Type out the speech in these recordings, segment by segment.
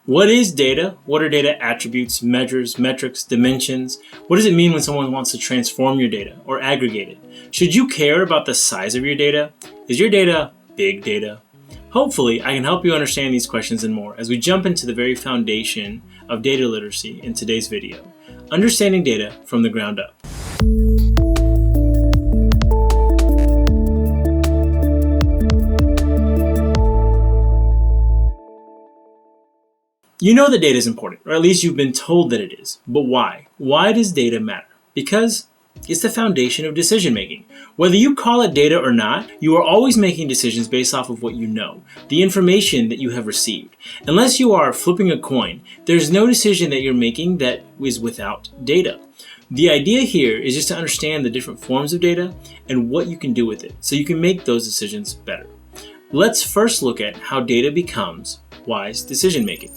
What is data? What are data attributes, measures, metrics, dimensions? What does it mean when someone wants to transform your data or aggregate it? Should you care about the size of your data? Is your data big data? Hopefully, I can help you understand these questions and more as we jump into the very foundation of data literacy in today's video, understanding data from the ground up. You know that data is important, or at least you've been told that it is. But why? Why does data matter? Because it's the foundation of decision making. Whether you call it data or not, you are always making decisions based off of what you know, the information that you have received. Unless you are flipping a coin, there's no decision that you're making that is without data. The idea here is just to understand the different forms of data and what you can do with it so you can make those decisions better. Let's first look at how data becomes wise decision making.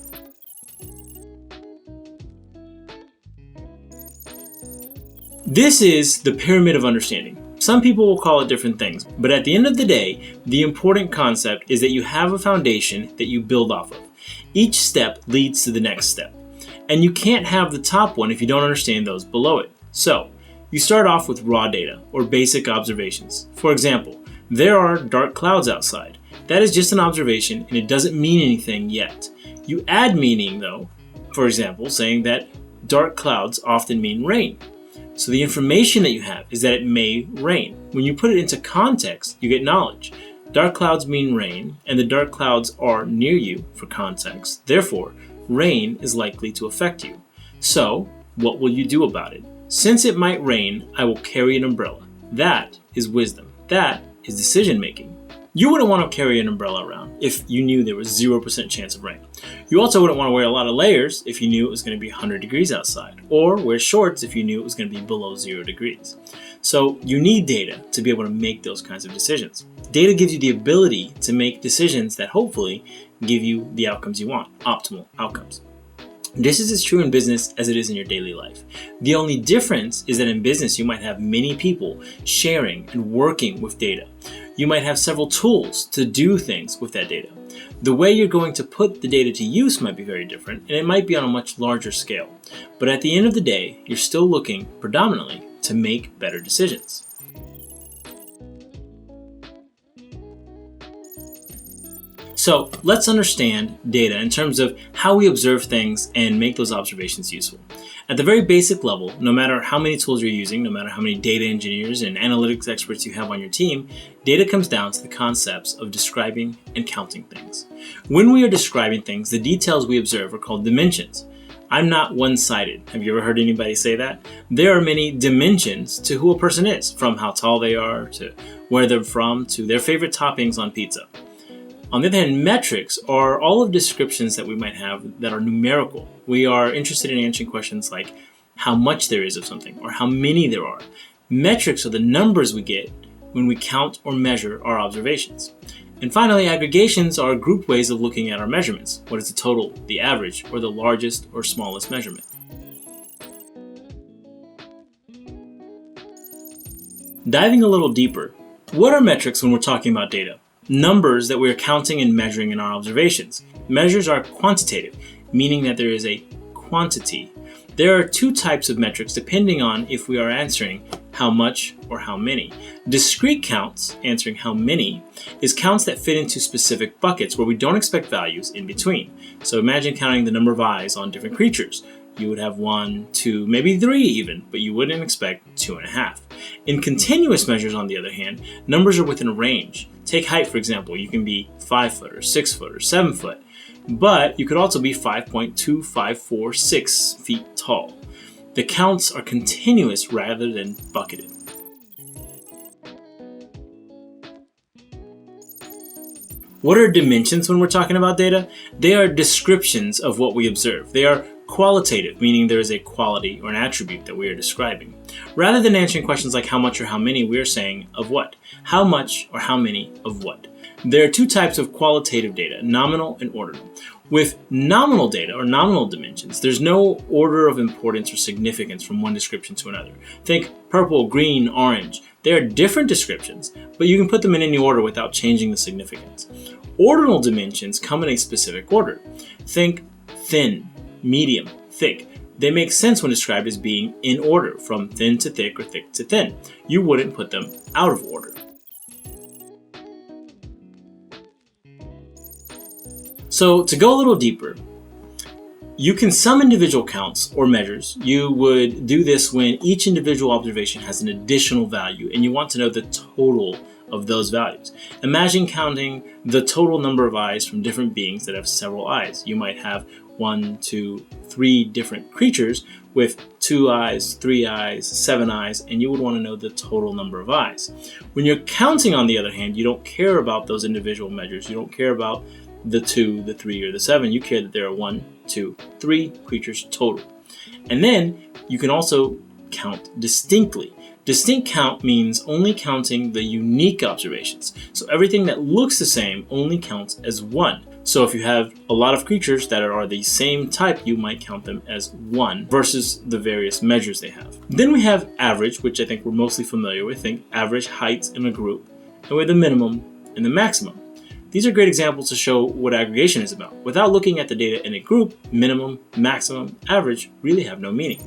This is the pyramid of understanding. Some people will call it different things, but at the end of the day, the important concept is that you have a foundation that you build off of. Each step leads to the next step, and you can't have the top one if you don't understand those below it. So, you start off with raw data or basic observations. For example, there are dark clouds outside. That is just an observation and it doesn't mean anything yet. You add meaning though, for example, saying that dark clouds often mean rain. So the information that you have is that it may rain. When you put it into context, you get knowledge. Dark clouds mean rain, and the dark clouds are near you for context. Therefore, rain is likely to affect you. So, what will you do about it? Since it might rain, I will carry an umbrella. That is wisdom. That is decision making. You wouldn't want to carry an umbrella around if you knew there was 0% chance of rain. You also wouldn't want to wear a lot of layers if you knew it was going to be 100 degrees outside, or wear shorts if you knew it was going to be below 0 degrees. So you need data to be able to make those kinds of decisions. Data gives you the ability to make decisions that hopefully give you the outcomes you want, optimal outcomes. This is as true in business as it is in your daily life. The only difference is that in business, you might have many people sharing and working with data. You might have several tools to do things with that data. The way you're going to put the data to use might be very different, and it might be on a much larger scale. But at the end of the day, you're still looking predominantly to make better decisions. So let's understand data in terms of how we observe things and make those observations useful. At the very basic level, no matter how many tools you're using, no matter how many data engineers and analytics experts you have on your team, data comes down to the concepts of describing and counting things. When we are describing things, the details we observe are called dimensions. I'm not one-sided. Have you ever heard anybody say that? There are many dimensions to who a person is, from how tall they are, to where they're from, to their favorite toppings on pizza. On the other hand, metrics are all of descriptions that we might have that are numerical. We are interested in answering questions like how much there is of something or how many there are. Metrics are the numbers we get when we count or measure our observations. And finally, aggregations are group ways of looking at our measurements. What is the total, the average, or the largest or smallest measurement? Diving a little deeper, what are metrics when we're talking about data? Numbers that we are counting and measuring in our observations. Measures are quantitative, meaning that there is a quantity. There are two types of metrics depending on if we are answering how much or how many. Discrete counts, answering how many, is counts that fit into specific buckets where we don't expect values in between. So imagine counting the number of eyes on different creatures. You would have 1, 2, maybe 3 even, but you wouldn't expect 2.5. In continuous measures, on the other hand, numbers are within a range. Take height, for example. You can be 5 foot or 6 foot or 7 foot, but you could also be 5.2546 feet tall. The counts are continuous rather than bucketed. What are dimensions when we're talking about data? They are descriptions of what we observe. They are qualitative, meaning there is a quality or an attribute that we are describing. Rather than answering questions like how much or how many, we are saying of what. How much or how many of what. There are two types of qualitative data, nominal and ordinal. With nominal data or nominal dimensions, there's no order of importance or significance from one description to another. Think purple, green, orange. They are different descriptions, but you can put them in any order without changing the significance. Ordinal dimensions come in a specific order. Think thin, medium, thick. They make sense when described as being in order, from thin to thick or thick to thin. You wouldn't put them out of order. So to go a little deeper, you can sum individual counts or measures. You would do this when each individual observation has an additional value and you want to know the total of those values. Imagine counting the total number of eyes from different beings that have several eyes. You might have 1, 2, 3 different creatures with 2 eyes, 3 eyes, 7 eyes, and you would want to know the total number of eyes. When you're counting, on the other hand, you don't care about those individual measures. You don't care about the 2, the 3, or the 7. You care that there are 1, 2, 3 creatures total. And then you can also count distinctly. Distinct count means only counting the unique observations. So everything that looks the same only counts as 1. So if you have a lot of creatures that are the same type, you might count them as 1 versus the various measures they have. Then we have average, which I think we're mostly familiar with. Think average heights in a group, and with the minimum and the maximum. These are great examples to show what aggregation is about. Without looking at the data in a group, minimum, maximum, average really have no meaning.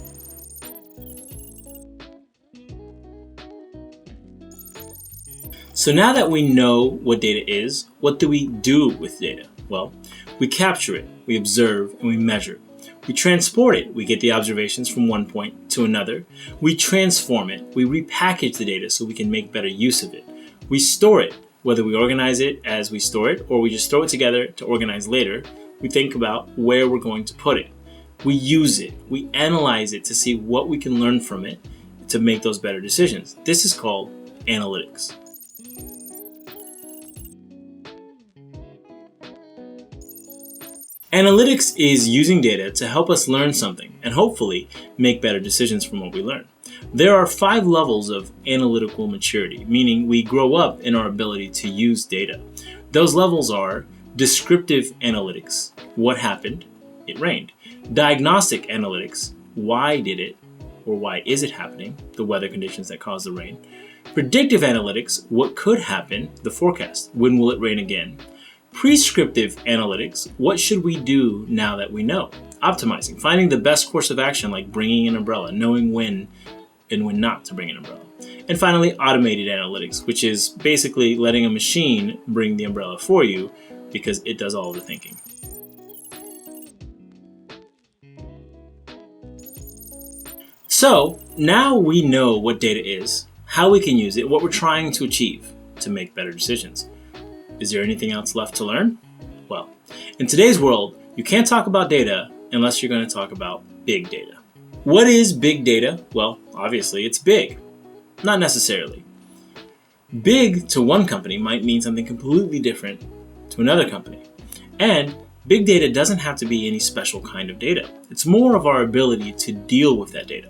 So now that we know what data is, what do we do with data? Well, we capture it, we observe, and we measure. We transport it, we get the observations from one point to another. We transform it, we repackage the data so we can make better use of it. We store it, whether we organize it as we store it or we just throw it together to organize later. We think about where we're going to put it. We use it, we analyze it to see what we can learn from it to make those better decisions. This is called analytics. Analytics is using data to help us learn something and hopefully make better decisions from what we learn. There are 5 levels of analytical maturity, meaning we grow up in our ability to use data. Those levels are descriptive analytics, what happened, it rained. Diagnostic analytics, why did it or why is it happening, the weather conditions that caused the rain. Predictive analytics, what could happen, the forecast, when will it rain again. Prescriptive analytics, what should we do now that we know? Optimizing, finding the best course of action like bringing an umbrella, knowing when and when not to bring an umbrella. And finally, automated analytics, which is basically letting a machine bring the umbrella for you because it does all the thinking. So now we know what data is, how we can use it, what we're trying to achieve to make better decisions. Is there anything else left to learn? Well, in today's world, you can't talk about data unless you're going to talk about big data. What is big data? Well, obviously it's big. Not necessarily. Big to one company might mean something completely different to another company. And big data doesn't have to be any special kind of data. It's more of our ability to deal with that data.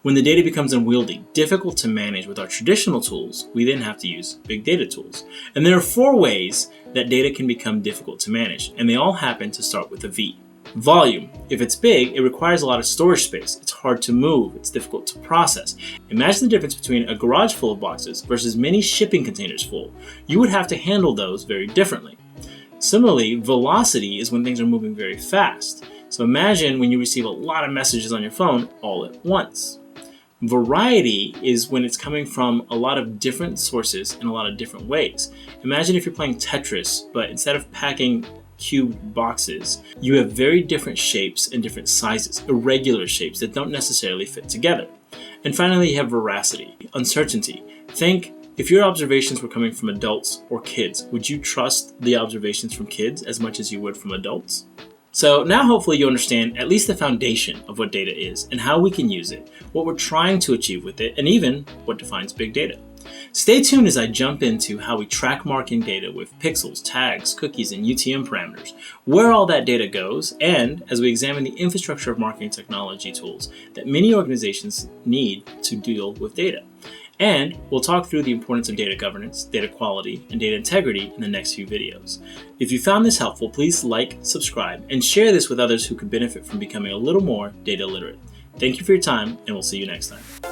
When the data becomes unwieldy, difficult to manage with our traditional tools, we then have to use big data tools. And there are 4 ways that data can become difficult to manage, and they all happen to start with a V. Volume. If it's big, it requires a lot of storage space. It's hard to move. It's difficult to process. Imagine the difference between a garage full of boxes versus many shipping containers full. You would have to handle those very differently. Similarly, velocity is when things are moving very fast. So imagine when you receive a lot of messages on your phone all at once. Variety is when it's coming from a lot of different sources in a lot of different ways. Imagine if you're playing Tetris, but instead of packing cubed boxes, you have very different shapes and different sizes, irregular shapes that don't necessarily fit together. And finally, you have veracity, uncertainty. Think if your observations were coming from adults or kids, would you trust the observations from kids as much as you would from adults? So now hopefully you understand at least the foundation of what data is and how we can use it, what we're trying to achieve with it, and even what defines big data. Stay tuned as I jump into how we track marketing data with pixels, tags, cookies, and UTM parameters, where all that data goes, and as we examine the infrastructure of marketing technology tools that many organizations need to deal with data. And we'll talk through the importance of data governance, data quality, and data integrity in the next few videos. If you found this helpful, please like, subscribe, and share this with others who could benefit from becoming a little more data literate. Thank you for your time, and we'll see you next time.